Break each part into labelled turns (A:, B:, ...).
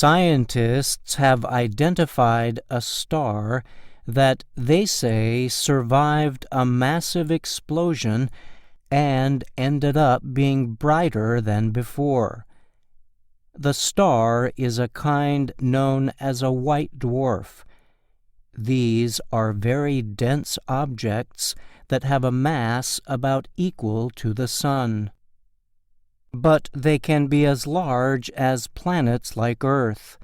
A: Scientists have identified a star that they say survived a massive explosion and ended up being brighter than before. The star is a kind known as a white dwarf. These are very dense objects that have a mass about equal to the Sun. But they can be as large as planets like Earth.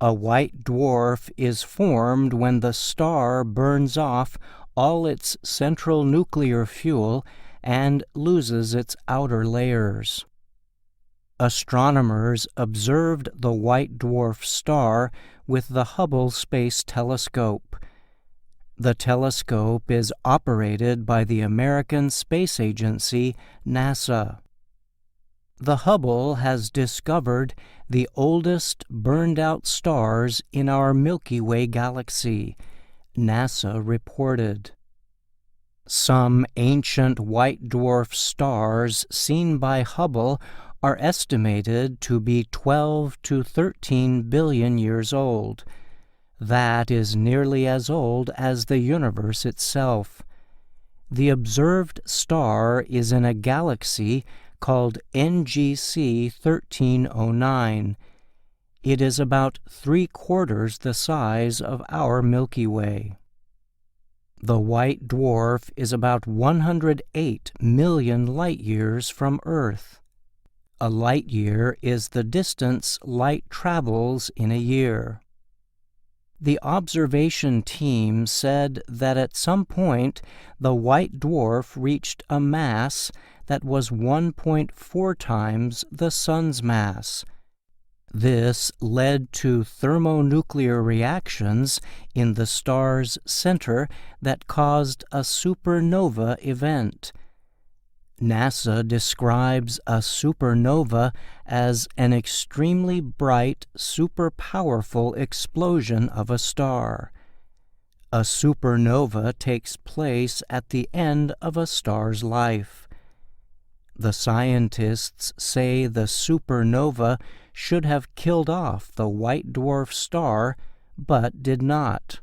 A: A white dwarf is formed when the star burns off all its central nuclear fuel and loses its outer layers. Astronomers observed the white dwarf star with the Hubble Space Telescope. The telescope is operated by the American Space Agency, NASA. The Hubble has discovered the oldest burned-out stars in our Milky Way galaxy, NASA reported. Some ancient white dwarf stars seen by Hubble are estimated to be 12 to 13 billion years old. That is nearly as old as the universe itself. The observed star is in a galaxy called NGC 1309. It is about 3/4 the size of our Milky Way. The white dwarf is about 108 million light-years from Earth. A light-year is the distance light travels in a year. The observation team said that at some point the white dwarf reached a mass that was 1.4 times the Sun's mass. This led to thermonuclear reactions in the star's center that caused a supernova event. NASA describes a supernova as an extremely bright, super-powerful explosion of a star. A supernova takes place at the end of a star's life. The scientists say the supernova should have killed off the white dwarf star, but did not.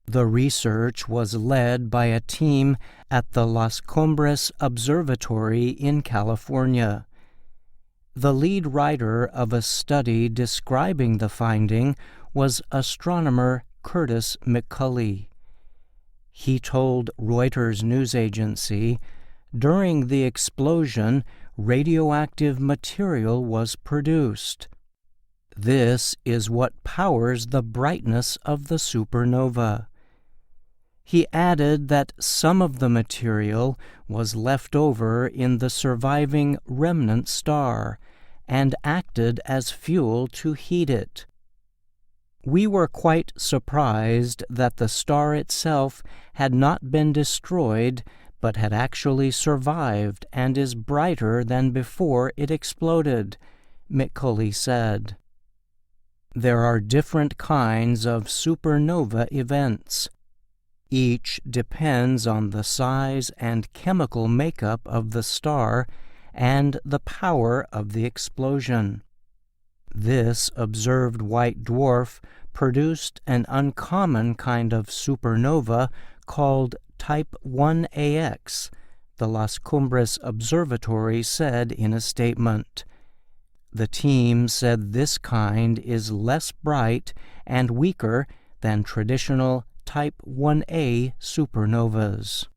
A: The research was led by a team at the Las Cumbres Observatory in California. The lead writer of a study describing the finding was astronomer Curtis McCulley. He told Reuters news agency, "During the explosion, radioactive material was produced. This is what powers the brightness of the supernova." He added that some of the material was left over in the surviving remnant star and acted as fuel to heat it. "We were quite surprised that the star itself had not been destroyed, but had actually survived and is brighter than before it exploded," McCulley said. There are different kinds of supernova events. Each depends on the size and chemical makeup of the star and the power of the explosion. This observed white dwarf produced an uncommon kind of supernova called Type 1AX, the Las Cumbres Observatory said in a statement. The team said this kind is less bright and weaker than traditional Type 1A supernovas.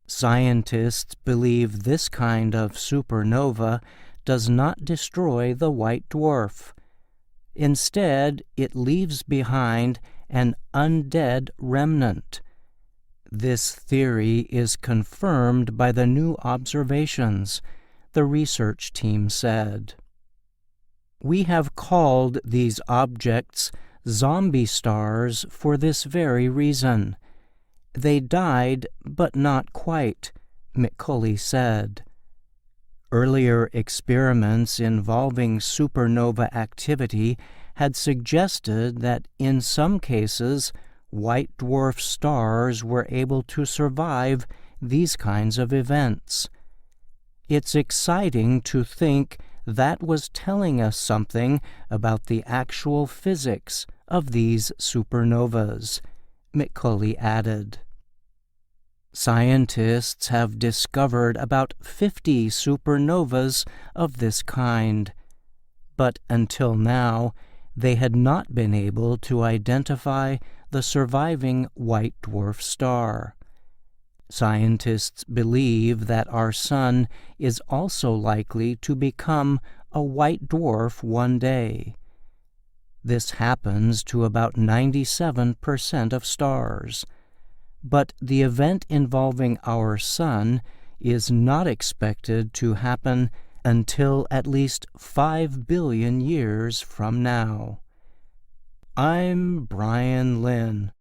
A: Scientists believe this kind of supernova does not destroy the white dwarf. Instead, it leaves behind an undead remnant. This theory is confirmed by the new observations, the research team said. "We have called these objects zombie stars for this very reason. They died, but not quite," McCulley said. Earlier experiments involving supernova activity had suggested that in some cases, white dwarf stars were able to survive these kinds of events. It's exciting to think that was telling us something about the actual physics of these supernovas, McCulley added. Scientists have discovered about 50 supernovas of this kind, but until now they had not been able to identify the surviving white dwarf star. Scientists believe that our Sun is also likely to become a white dwarf one day. This happens to about 97% of stars, but the event involving our Sun is not expected to happen until at least 5 billion years from now. I'm Brian Lynn.